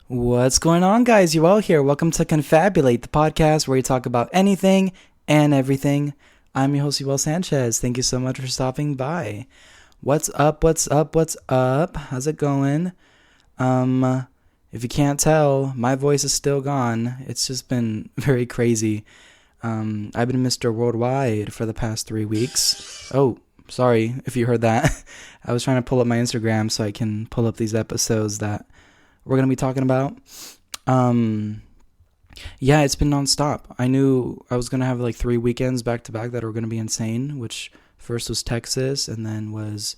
What's going on, guys? You all here. Welcome to Confabulate, the podcast where we talk about anything and everything. I'm your host, Yuel Sanchez. Thank you so much for stopping by. What's up? What's up? What's up? How's it going? If you can't tell, my voice is still gone. It's just been very crazy. I've been Mr. Worldwide for the past 3 weeks. Oh, sorry if you heard that. I was trying to pull up my Instagram so I can pull up these episodes that we're going to be talking about. Yeah, it's been nonstop. I knew I was going to have like 3 weekends back to back that were going to be insane, which first was Texas and then was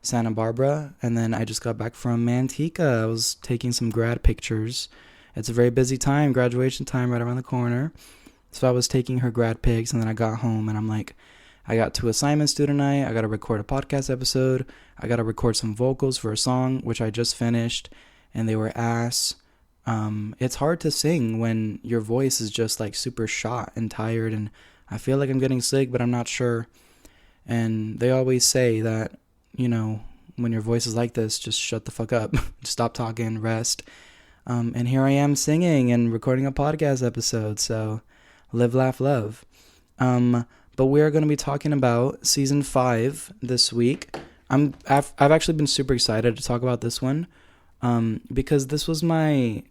Santa Barbara. And then I just got back from Manteca. I was taking some grad pictures. It's a very busy time, graduation time right around the corner. So I was taking her grad pics, and then I got home and I'm like, I got 2 assignments due tonight. I got to record a podcast episode. I got to record some vocals for a song, which I just finished, and they were ass. It's hard to sing when your voice is just like super shot and tired, and I feel like I'm getting sick, but I'm not sure. And they always say that, when your voice is like this, just shut the fuck up. Stop talking, rest. And here I am singing and recording a podcast episode, so live, laugh, love. But we're going to be talking about season 5 this week. I've actually been super excited to talk about this one, because this was my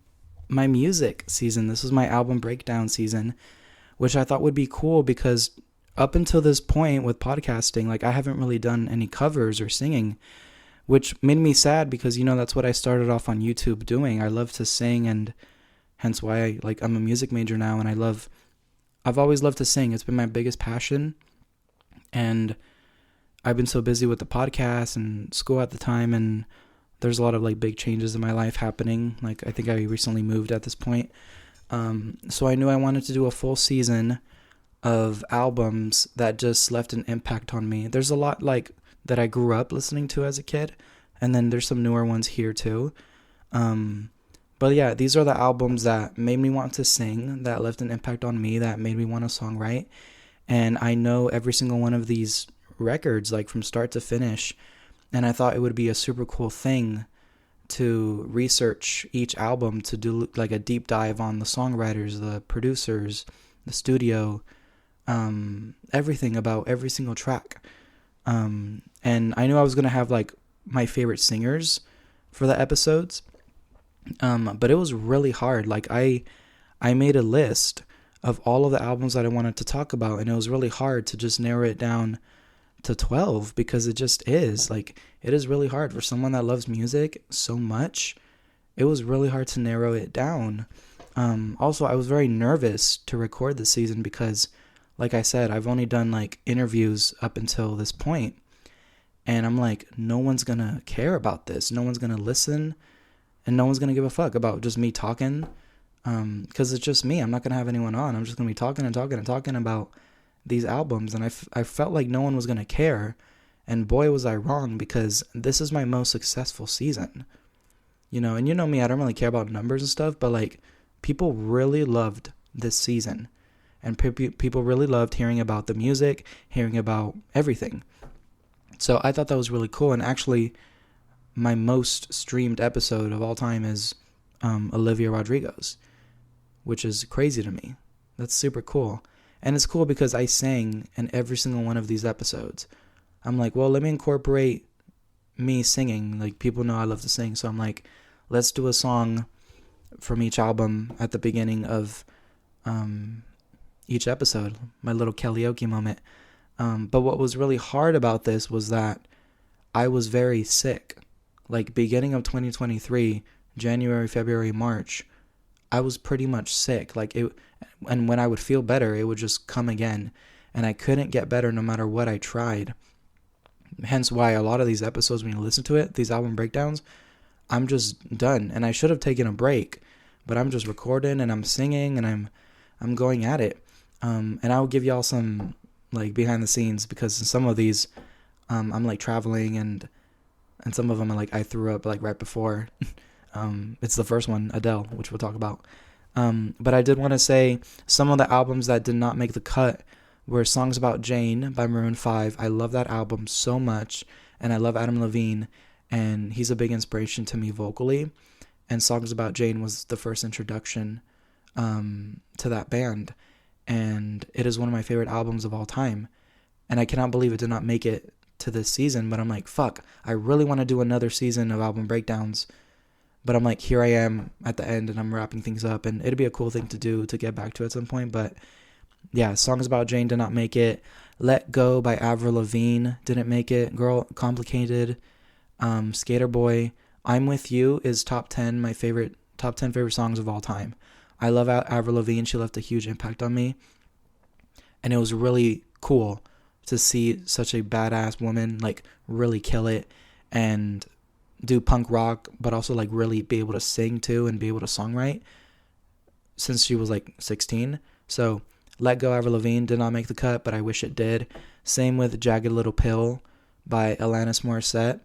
music season. This was my album breakdown season, which I thought would be cool because up until this point with podcasting, like I haven't really done any covers or singing, which made me sad because, that's what I started off on YouTube doing. I love to sing, and hence why I'm a music major now, and I've always loved to sing. It's been my biggest passion, and I've been so busy with the podcast and school at the time, and there's a lot of big changes in my life happening. I think I recently moved at this point. So I knew I wanted to do a full season of albums that just left an impact on me. There's a lot that I grew up listening to as a kid, and then there's some newer ones here too. But yeah, these are the albums that made me want to sing, that left an impact on me, that made me want to songwrite. And I know every single one of these records, from start to finish. And I thought it would be a super cool thing to research each album, to do a deep dive on the songwriters, the producers, the studio, everything about every single track. And I knew I was going to have my favorite singers for the episodes. But it was really hard. I made a list of all of the albums that I wanted to talk about, and it was really hard to just narrow it down to 12 because it just is. It is really hard for someone that loves music so much. It was really hard to narrow it down. Also, I was very nervous to record this season because, like I said, I've only done interviews up until this point, and I'm no one's gonna care about this. No one's gonna listen. And no one's going to give a fuck about just me talking, because it's just me. I'm not going to have anyone on. I'm just going to be talking and talking and talking about these albums. And I felt like no one was going to care. And boy, was I wrong, because this is my most successful season. And you know me, I don't really care about numbers and stuff, but people really loved this season. And people really loved hearing about the music, hearing about everything. So I thought that was really cool. And actually, my most streamed episode of all time is Olivia Rodrigo's, which is crazy to me. That's super cool. And it's cool because I sang in every single one of these episodes. I'm well, let me incorporate me singing. People know I love to sing. So I'm let's do a song from each album at the beginning of each episode. My little karaoke moment. But what was really hard about this was that I was very sick. Beginning of 2023, January, February, March, I was pretty much sick. And when I would feel better, it would just come again. And I couldn't get better no matter what I tried. Hence why a lot of these episodes, when you listen to it, these album breakdowns, I'm just done. And I should have taken a break, but I'm just recording and I'm singing and I'm going at it. And I'll give y'all some behind the scenes, because in some of these, I'm traveling, and some of them are I threw up right before. It's the first one, Adele, which we'll talk about. But I did want to say some of the albums that did not make the cut were Songs About Jane by Maroon 5. I love that album so much, and I love Adam Levine, and he's a big inspiration to me vocally. and Songs About Jane was the first introduction to that band, and it is one of my favorite albums of all time. And I cannot believe it did not make it to this season, but I'm like, fuck, I really want to do another season of album breakdowns. But I'm like, here I am at the end, and I'm wrapping things up, and it'd be a cool thing to do to get back to at some point. But yeah, Songs About Jane did not make it. Let Go by Avril Lavigne didn't make it. Girl, Complicated, Skater Boy. I'm With You is top 10 favorite songs of all time. I love Avril Lavigne. She left a huge impact on me, and it was really cool to see such a badass woman like really kill it and do punk rock, but also like really be able to sing too and be able to songwrite since she was like 16. So Let Go, Avril Lavigne did not make the cut, but I wish it did. Same with Jagged Little Pill by Alanis Morissette.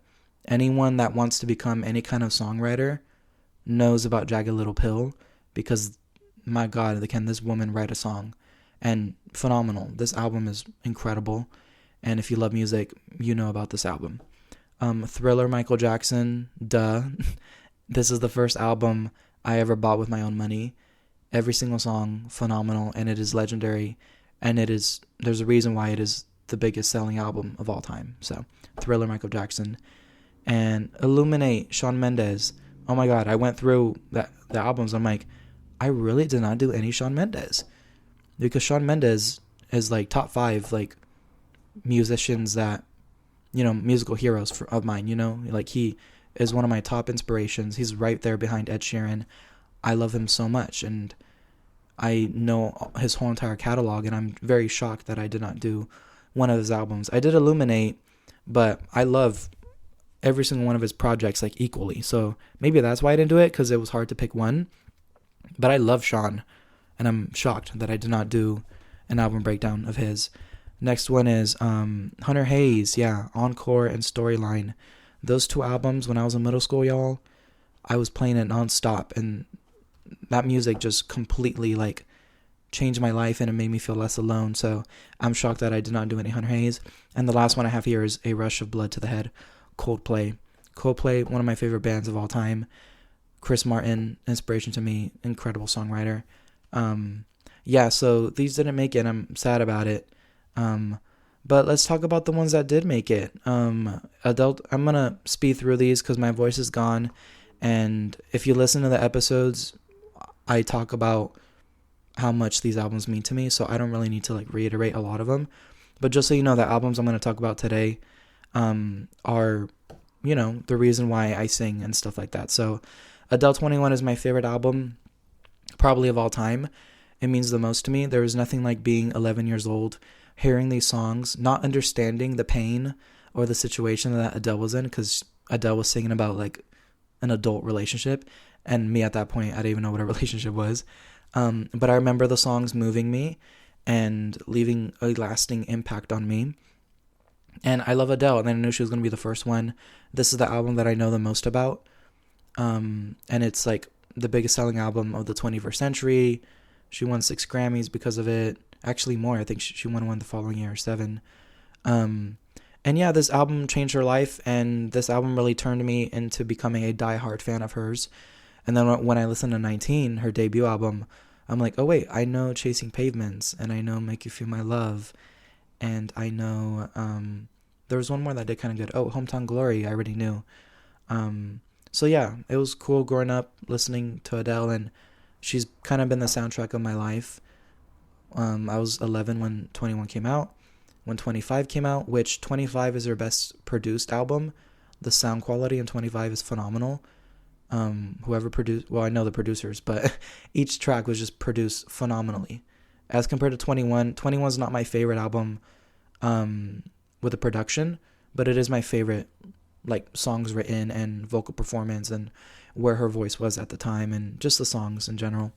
Anyone that wants to become any kind of songwriter knows about Jagged Little Pill, because my God, can this woman write a song? And phenomenal. This album is incredible, and if you love music, you know about this album. Thriller, Michael Jackson, duh. This is the first album I ever bought with my own money. Every single song, phenomenal, and it is legendary, and there's a reason why it is the biggest selling album of all time. So, Thriller, Michael Jackson. And Illuminate, Shawn Mendes. Oh my God, I went through the albums, I'm like, I really did not do any Shawn Mendes. Because Shawn Mendes is like top 5 like musicians that, musical heroes of mine, like he is one of my top inspirations. He's right there behind Ed Sheeran. I love him so much, and I know his whole entire catalog, and I'm very shocked that I did not do one of his albums. I did Illuminate, but I love every single one of his projects like equally. So maybe that's why I didn't do it, because it was hard to pick one. But I love Shawn, and I'm shocked that I did not do an album breakdown of his. Next one is Hunter Hayes, Encore and Storyline. Those 2 albums, when I was in middle school, y'all, I was playing it nonstop, and that music just completely like changed my life, and it made me feel less alone. So I'm shocked that I did not do any Hunter Hayes. And the last one I have here is A Rush of Blood to the Head, Coldplay. Coldplay, one of my favorite bands of all time. Chris Martin, inspiration to me, incredible songwriter. So these didn't make it, and I'm sad about it. But let's talk about the ones that did make it. Adele, I'm going to speed through these because my voice is gone. And if you listen to the episodes, I talk about how much these albums mean to me. So I don't really need to like reiterate a lot of them. But just so you know, the albums I'm going to talk about today are, the reason why I sing and stuff like that. So Adele 21 is my favorite album, probably of all time. It means the most to me. There is nothing like being 11 years old, hearing these songs, not understanding the pain or the situation that Adele was in, because Adele was singing about like an adult relationship, and me at that point, I didn't even know what a relationship was. But I remember the songs moving me and leaving a lasting impact on me. And I love Adele, and I knew she was going to be the first one. This is the album that I know the most about. And it's like the biggest selling album of the 21st century. She won 6 Grammys because of it. Actually more. I think she won one the following year, 7. And yeah, this album changed her life, and this album really turned me into becoming a diehard fan of hers. And then when I listened to 19, her debut album, I'm like, oh wait, I know Chasing Pavements, and I know Make You Feel My Love, and I know there was one more that did kind of good. Oh, Hometown Glory, I already knew. So yeah, it was cool growing up listening to Adele, and she's kind of been the soundtrack of my life. I was 11 when 21 came out. When 25 came out, which 25 is her best produced album, the sound quality in 25 is phenomenal. Whoever produced, well, I know the producers, but each track was just produced phenomenally. As compared to 21, 21's not my favorite album with the production, but it is my favorite, like, songs written and vocal performance and where her voice was at the time and just the songs in general.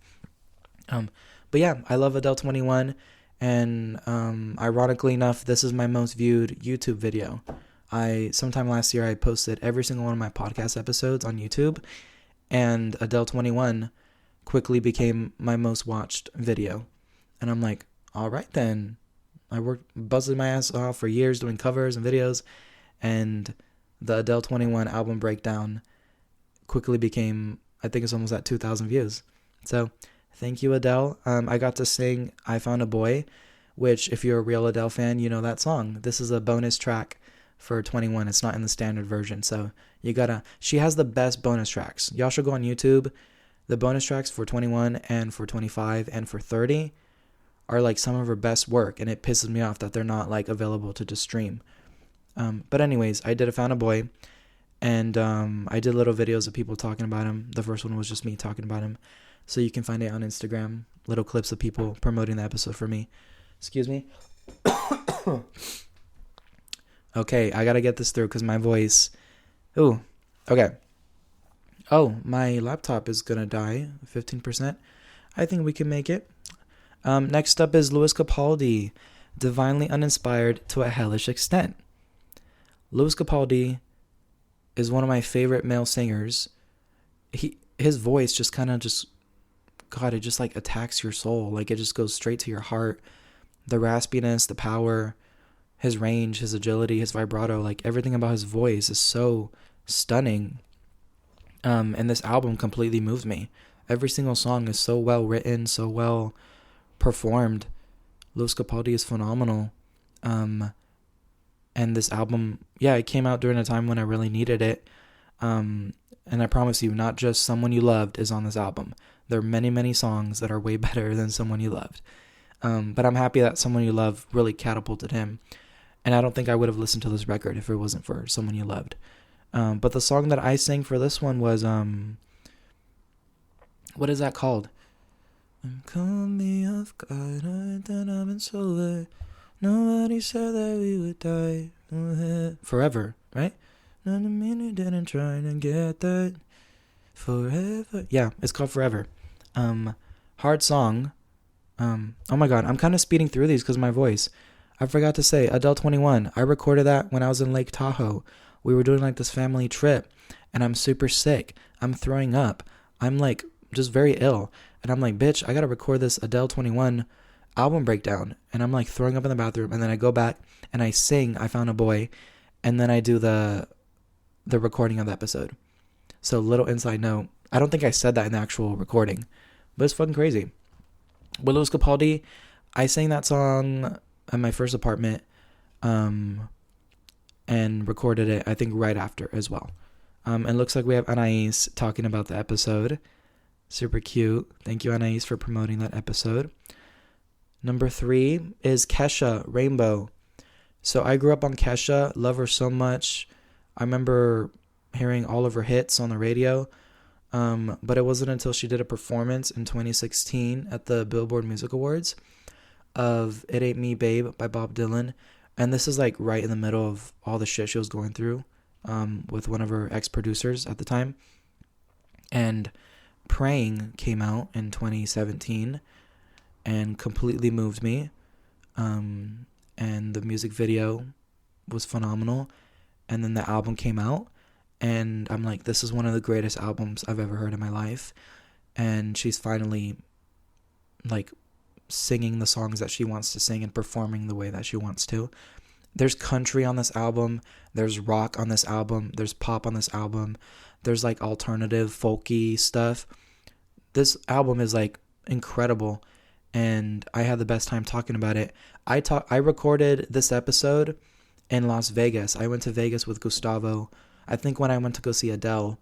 But yeah, I love Adele 21, and ironically enough, this is my most viewed YouTube video. Sometime last year I posted every single one of my podcast episodes on YouTube, and Adele 21 quickly became my most watched video. And I'm like, all right then. I worked buzzing my ass off for years doing covers and videos, and the Adele 21 album breakdown quickly became I think it's almost at 2,000 views. So thank you, Adele. I got to sing I Found a Boy, which if you're a real Adele fan, you know that song. This is a bonus track for 21. It's not in the standard version. So she has the best bonus tracks. Y'all should go on YouTube. The bonus tracks for 21 and for 25 and for 30 are like some of her best work, and it pisses me off that they're not like available to just stream. But anyways, I did I Found a Boy, and I did little videos of people talking about him. The first one was just me talking about him, so you can find it on Instagram, little clips of people promoting the episode for me. Excuse me. Okay, I gotta get this through because my voice. Ooh, okay. Oh, my laptop is gonna die. 15%. I think we can make it. Next up is Lewis Capaldi, Divinely Uninspired to a Hellish Extent. Lewis Capaldi is one of my favorite male singers. His voice just kind of God, it just like attacks your soul. Like it just goes straight to your heart. The raspiness, the power, his range, his agility, his vibrato, like everything about his voice is so stunning. And this album completely moved me. Every single song is so well written, so well performed. Lewis Capaldi is phenomenal. And this album, it came out during a time when I really needed it. And I promise you, not just Someone You Loved is on this album. There are many, many songs that are way better than Someone You Loved. But I'm happy that Someone You Loved really catapulted him. And I don't think I would have listened to this record if it wasn't for Someone You Loved. But the song that I sang for this one was, what is that called? Call me off guard, I've been so late. Nobody said that we would die. Forever, right? Not a minute didn't try to get that. Forever. Yeah, it's called Forever. Hard song. Oh my god, I'm kind of speeding through these because of my voice. I forgot to say, Adele 21. I recorded that when I was in Lake Tahoe. We were doing like this family trip, and I'm super sick. I'm throwing up. I'm like just very ill. And I'm like, bitch, I gotta record this Adele 21 album breakdown. And I'm like throwing up in the bathroom, and then I go back and I sing I Found a Boy, and then I do the recording of the episode. So little inside note, I don't think I said that in the actual recording, but it's fucking crazy. With Lewis Capaldi, I sang that song at my first apartment, and recorded it, I think, right after as well. It looks like we have Anais talking about the episode. Super cute. Thank you, Anais, for promoting that episode. Number 3 is Kesha, Rainbow. So I grew up on Kesha, love her so much. I remember hearing all of her hits on the radio, but it wasn't until she did a performance in 2016 at the Billboard Music Awards of It Ain't Me Babe by Bob Dylan. And this is like right in the middle of all the shit she was going through with one of her ex-producers at the time. And Praying came out in 2017 and completely moved me. And the music video was phenomenal. And then the album came out, and I'm like, this is one of the greatest albums I've ever heard in my life. And she's finally like singing the songs that she wants to sing and performing the way that she wants to. There's country on this album, there's rock on this album, there's pop on this album, there's like alternative folky stuff. This album is like incredible, and I had the best time talking about it. I recorded this episode in Las Vegas. I went to Vegas with Gustavo, I think when I went to go see Adele,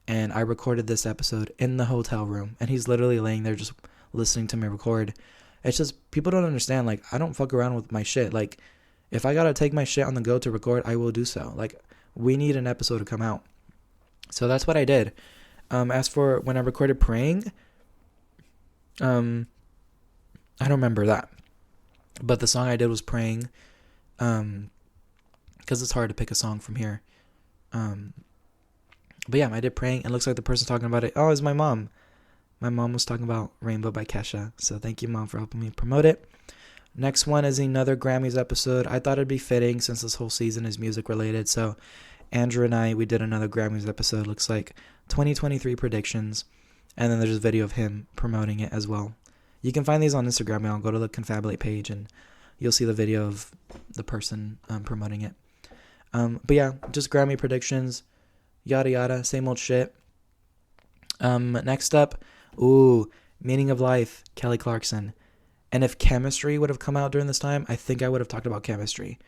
and I recorded this episode in the hotel room, and he's literally laying there just listening to me record. It's just, people don't understand, like, I don't fuck around with my shit. Like, if I gotta take my shit on the go to record, I will do so. Like, we need an episode to come out. So that's what I did. As for when I recorded Praying, I don't remember that. But the song I did was Praying, because it's hard to pick a song from here. But yeah, I did Praying. It looks like the person talking about it, it's my mom. My mom was talking about Rainbow by Kesha. So thank you, Mom, for helping me promote it. Next one is another Grammys episode. I thought it'd be fitting since this whole season is music related. So Andrew and we did another Grammys episode. Looks like 2023 predictions. And then there's a video of him promoting it as well. You can find these on Instagram. I'll go to the Confabulate page and you'll see the video of the person promoting it. But yeah, just Grammy predictions. Yada yada. Same old shit. Next up, Meaning of Life, Kelly Clarkson. And if Chemistry would have come out during this time, I think I would have talked about Chemistry,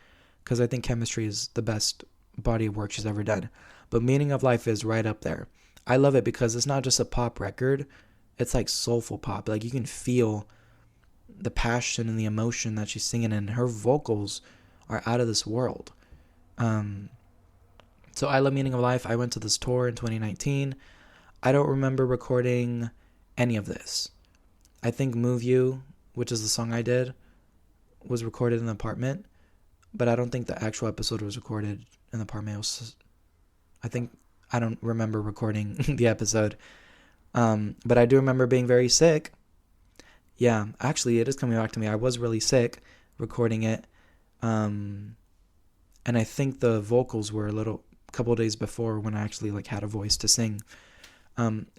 because I think Chemistry is the best body of work she's ever done. But Meaning of Life is right up there. I love it because it's not just a pop record, it's like soulful pop. Like, you can feel the passion and the emotion that she's singing, and her vocals are out of this world. So I love Meaning of Life. I went to this tour in 2019. I don't remember recording any of this. I think Move You, which is the song I did, was recorded in the apartment, but I don't think the actual episode was recorded in the apartment. I don't remember recording the episode. But I do remember being very sick. Yeah, actually, it is coming back to me. I was really sick recording it. And I think the vocals were a couple days before when I actually like had a voice to sing.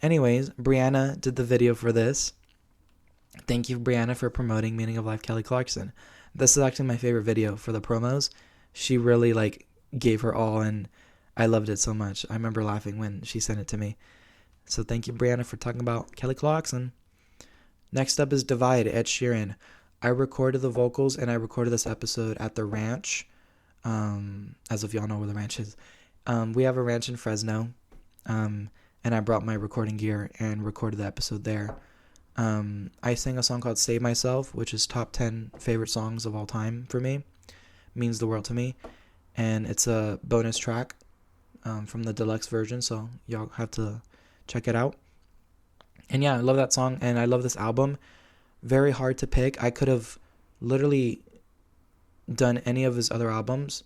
Anyways, Brianna did the video for this. Thank you, Brianna, for promoting Meaning of Life, Kelly Clarkson. This is actually my favorite video for the promos. She really like gave her all, and I loved it so much. I remember laughing when she sent it to me. So thank you, Brianna, for talking about Kelly Clarkson. Next up is Divide, Ed Sheeran. I recorded the vocals and I recorded this episode at the ranch. As if y'all know where the ranch is. We have a ranch in Fresno. And I brought my recording gear and recorded the episode there. I sang a song called Save Myself, which is top 10 favorite songs of all time for me. Means the world to me. And it's a bonus track from the deluxe version, so y'all have to check it out. And yeah, I love that song, and I love this album. Very hard to pick. I could have literally done any of his other albums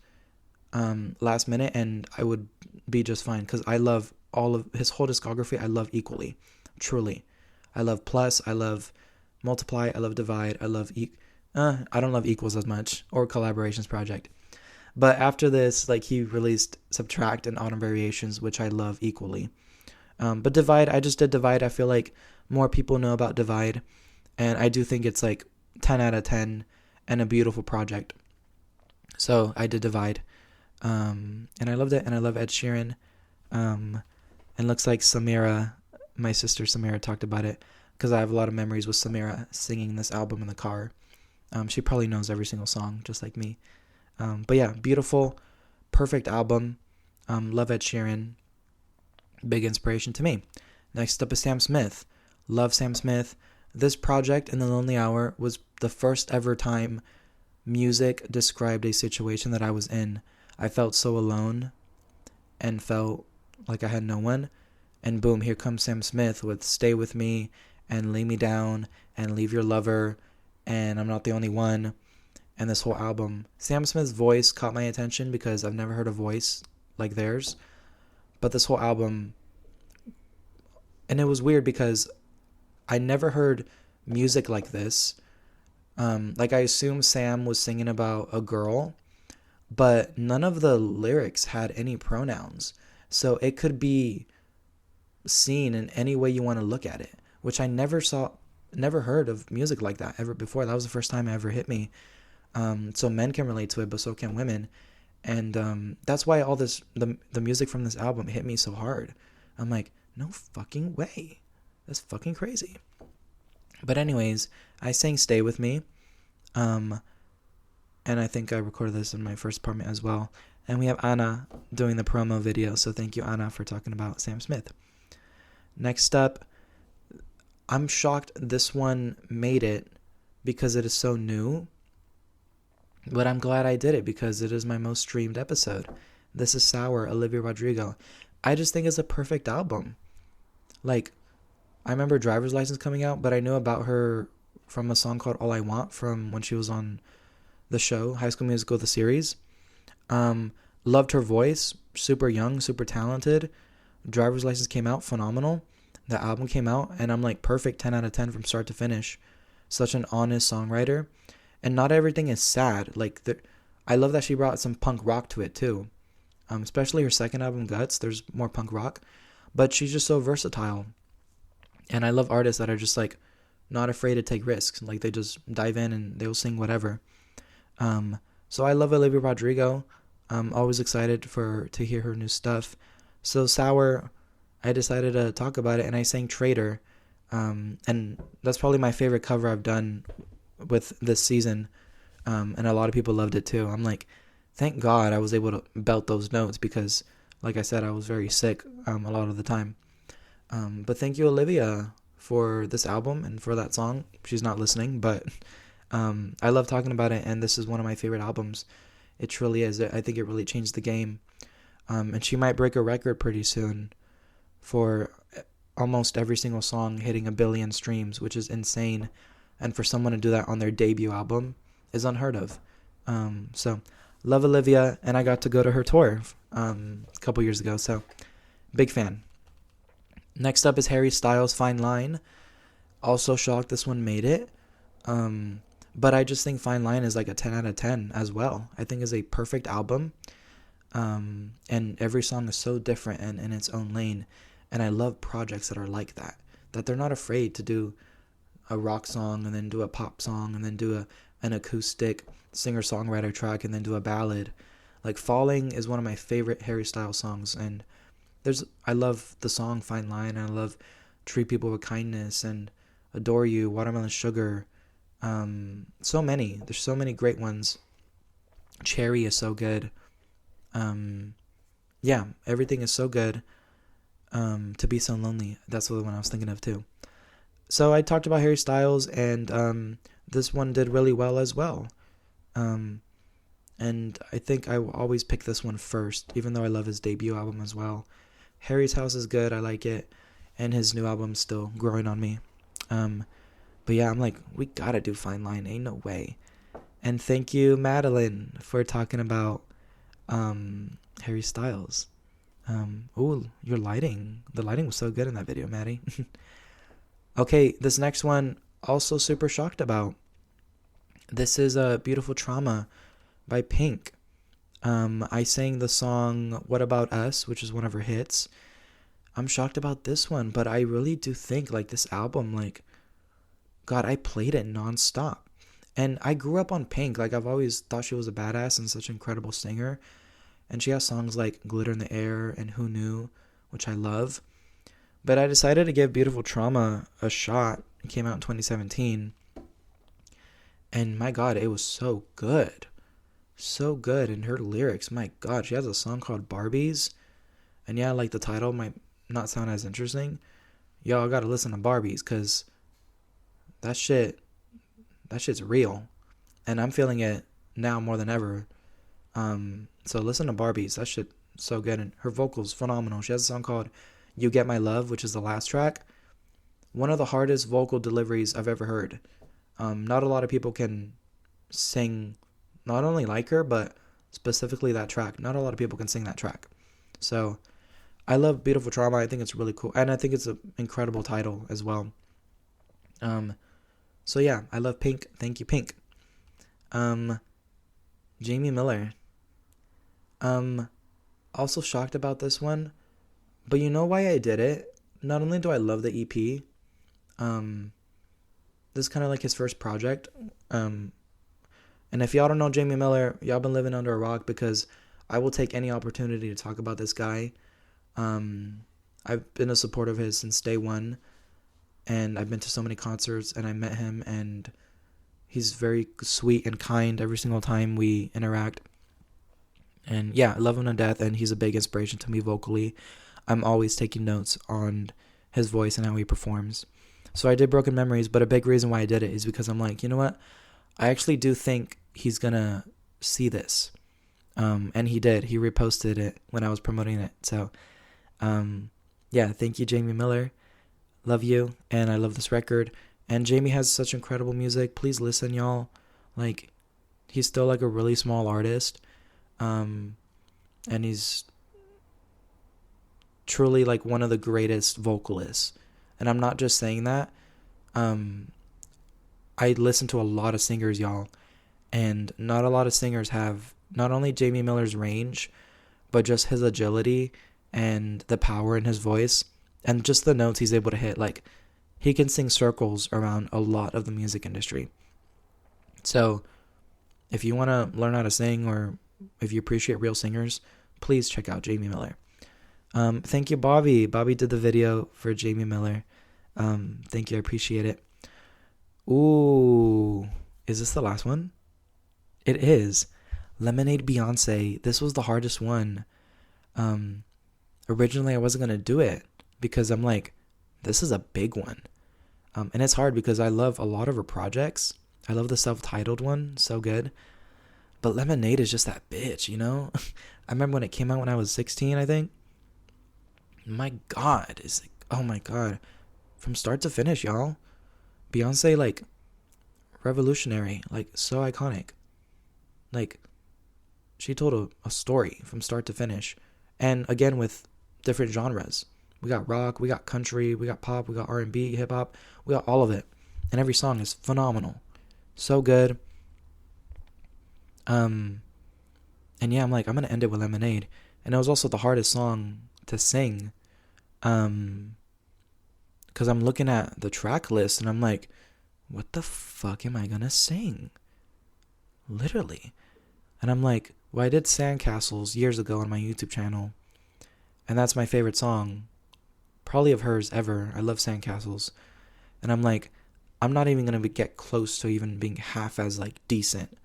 last minute, and I would be just fine, because I love all of his whole discography. I love equally, truly. I love Plus, I love Multiply, I love Divide, I love I don't love Equals as much, or Collaborations Project. But after this, like, he released Subtract and Autumn Variations, which I love equally. But Divide, I just did Divide. I feel like more people know about Divide, and I do think it's like 10 out of 10 and a beautiful project. So I did Divide, and I loved it, and I love Ed Sheeran. And looks like Samira, my sister Samira, talked about it, because I have a lot of memories with Samira singing this album in the car. She probably knows every single song, just like me. But yeah, beautiful, perfect album. Love Ed Sheeran. Big inspiration to me. Next up is Sam Smith. Love Sam Smith. This project, In the Lonely Hour, was the first ever time music described a situation that I was in. I felt so alone and felt like I had no one. And boom, here comes Sam Smith with Stay With Me and Lay Me Down and Leave Your Lover and I'm Not the Only One. And this whole album, Sam Smith's voice caught my attention because I've never heard a voice like theirs. But this whole album, and it was weird because I never heard music like this. Like, I assume Sam was singing about a girl, but none of the lyrics had any pronouns. So it could be seen in any way you want to look at it, which I never heard of music like that ever before. That was the first time it ever hit me. So men can relate to it, but so can women. And that's why all this, the music from this album hit me so hard. I'm like, no fucking way. That's fucking crazy. But anyways, I sang Stay With Me. And I think I recorded this in my first apartment as well. And we have Anna doing the promo video. So thank you, Anna, for talking about Sam Smith. Next up, I'm shocked this one made it because it is so new. But I'm glad I did it because it is my most streamed episode. This is Sour, Olivia Rodrigo. I just think it's a perfect album. Like, I remember Driver's License coming out, but I knew about her from a song called All I Want from when she was on the show, High School Musical, the series. Loved her voice, super young, super talented. Driver's License came out, phenomenal. The album came out, and I'm like, perfect 10 out of 10 from start to finish. Such an honest songwriter. And not everything is sad. Like, I love that she brought some punk rock to it too. Especially her second album, Guts. There's more punk rock, but she's just so versatile. And I love artists that are just like not afraid to take risks. Like, they just dive in and they'll sing whatever. So I love Olivia Rodrigo. I'm always excited to hear her new stuff. So Sour, I decided to talk about it, and I sang Traitor. And that's probably my favorite cover I've done with this season. And a lot of people loved it too. I'm like, thank God I was able to belt those notes because, like I said, I was very sick a lot of the time. But thank you, Olivia, for this album and for that song. She's not listening, but I love talking about it, and this is one of my favorite albums. It truly is. I think it really changed the game. And she might break a record pretty soon for almost every single song hitting 1 billion streams, which is insane. And for someone to do that on their debut album is unheard of. So, love Olivia, and I got to go to her tour a couple years ago, so big fan. Next up is Harry Styles' Fine Line. Also shocked this one made it. But I just think Fine Line is like a 10 out of 10 as well. I think it's a perfect album. And every song is so different and in its own lane. And I love projects that are like that. That they're not afraid to do a rock song and then do a pop song and then do an acoustic singer-songwriter track and then do a ballad. Like Falling is one of my favorite Harry Styles songs, and I love the song Fine Line, and I love Treat People with Kindness and Adore You, Watermelon Sugar. So many. There's so many great ones. Cherry is so good. Yeah, everything is so good. To Be So Lonely, that's the one I was thinking of too. So I talked about Harry Styles, and this one did really well as well. And I think I will always pick this one first, even though I love his debut album as well. Harry's House is good, I like it, and his new album's still growing on me. But yeah, I'm like, we gotta do Fine Line, ain't no way. And thank you, Madeline, for talking about Harry Styles. Oh, your lighting. The lighting was so good in that video, Maddie. Okay, this next one, also super shocked about. This is a Beautiful Trauma by Pink. I sang the song What About Us, which is one of her hits. I'm shocked about this one, but I really do think, like, this album, like, God, I played it nonstop. And I grew up on Pink. Like, I've always thought she was a badass and such an incredible singer. And she has songs like Glitter in the Air and Who Knew, which I love. But I decided to give Beautiful Trauma a shot. It came out in 2017. And my God, it was so good. So good. And her lyrics, my God, she has a song called Barbies. And yeah, like the title might not sound as interesting. Y'all gotta listen to Barbies, because that shit's real. And I'm feeling it now more than ever. So listen to Barbies. That shit so good. And her vocals, phenomenal. She has a song called You Get My Love, which is the last track. One of the hardest vocal deliveries I've ever heard. Not a lot of people can sing not only like her, but specifically that track. Not a lot of people can sing that track. So I love Beautiful Trauma. I think it's really cool. And I think it's an incredible title as well. So yeah, I love Pink. Thank you, Pink. Jamie Miller. Also shocked about this one. But you know why I did it? Not only do I love the EP, this is kind of like his first project. And if y'all don't know Jamie Miller, y'all been living under a rock, because I will take any opportunity to talk about this guy. I've been a supporter of his since day one, and I've been to so many concerts, and I met him, and he's very sweet and kind every single time we interact. And yeah, I love him to death, and he's a big inspiration to me vocally. I'm always taking notes on his voice and how he performs. So I did Broken Memories, but a big reason why I did it is because I'm like, you know what? I actually do think he's gonna see this. And he did. He reposted it when I was promoting it. So, yeah, thank you, Jamie Miller. Love you, and I love this record. And Jamie has such incredible music. Please listen, y'all. Like, he's still like a really small artist. And he's truly like one of the greatest vocalists. And I'm not just saying that. I listen to a lot of singers, y'all. And not a lot of singers have not only Jamie Miller's range, but just his agility and the power in his voice and just the notes he's able to hit. Like, he can sing circles around a lot of the music industry. So if you want to learn how to sing, or if you appreciate real singers, please check out Jamie Miller. Thank you, Bobby. Bobby did the video for Jamie Miller. Thank you. I appreciate it. Ooh, is this the last one? It is. Lemonade Beyonce. This was the hardest one. Originally I wasn't gonna do it because I'm like, this is a big one. And it's hard because I love a lot of her projects. I love the self-titled one, so good. But Lemonade is just that bitch, you know? I remember when it came out when I was 16, I think. My God, it's like, oh my God. From start to finish, y'all. Beyonce, like, revolutionary, like, so iconic. Like, she told a story from start to finish. And again, with different genres. We got rock, we got country, we got pop, we got R&B, hip hop. We got all of it. And every song is phenomenal. So good. And yeah, I'm like, I'm gonna end it with Lemonade. And it was also the hardest song to sing. Because I'm looking at the track list and I'm like, what the fuck am I gonna sing? Literally. And I'm like, well, I did Sandcastles years ago on my YouTube channel. And that's my favorite song. Probably of hers ever. I love Sandcastles. And I'm like, I'm not even gonna get close to even being half as like decent.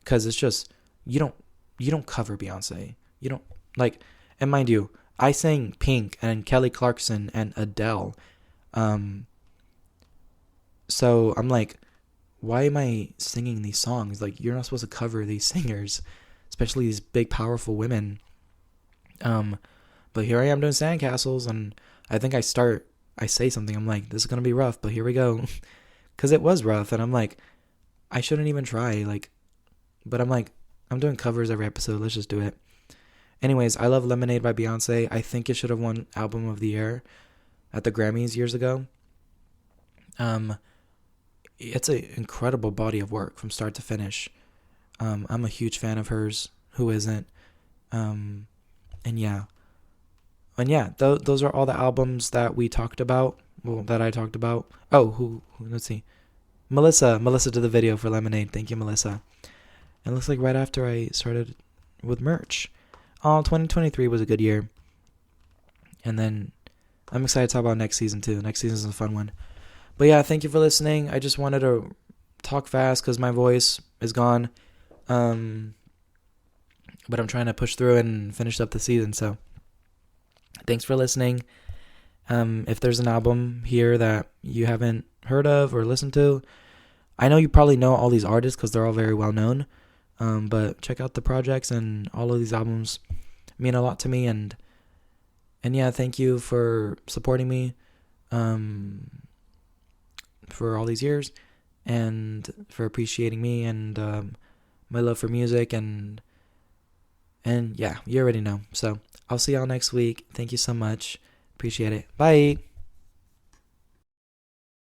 Cause it's just, you don't cover Beyonce. You don't like, and mind you, I sang Pink and Kelly Clarkson and Adele. So I'm like, why am I singing these songs? Like, you're not supposed to cover these singers, especially these big, powerful women. But here I am doing Sandcastles, and I think I say something, I'm like, this is gonna be rough, but here we go. Cause it was rough, and I'm like, I shouldn't even try, like, but I'm like, I'm doing covers every episode, let's just do it. Anyways, I love Lemonade by Beyonce. I think it should have won Album of the Year at the Grammys years ago. It's an incredible body of work from start to finish. I'm a huge fan of hers. Who isn't? And yeah. Those are all the albums that we talked about. Well, that I talked about. Oh, who let's see. Melissa did the video for Lemonade. Thank you, Melissa. And it looks like right after I started with merch. 2023 was a good year. And then I'm excited to talk about next season too. Next season is a fun one. But yeah, thank you for listening. I just wanted to talk fast because my voice is gone. But I'm trying to push through and finish up the season. So thanks for listening. If there's an album here that you haven't heard of or listened to, I know you probably know all these artists because they're all very well known. But check out the projects, and all of these albums mean a lot to me. And yeah, thank you for supporting me for all these years, and for appreciating me and my love for music. And yeah, you already know. So I'll see y'all next week. Thank you so much. Appreciate it. Bye.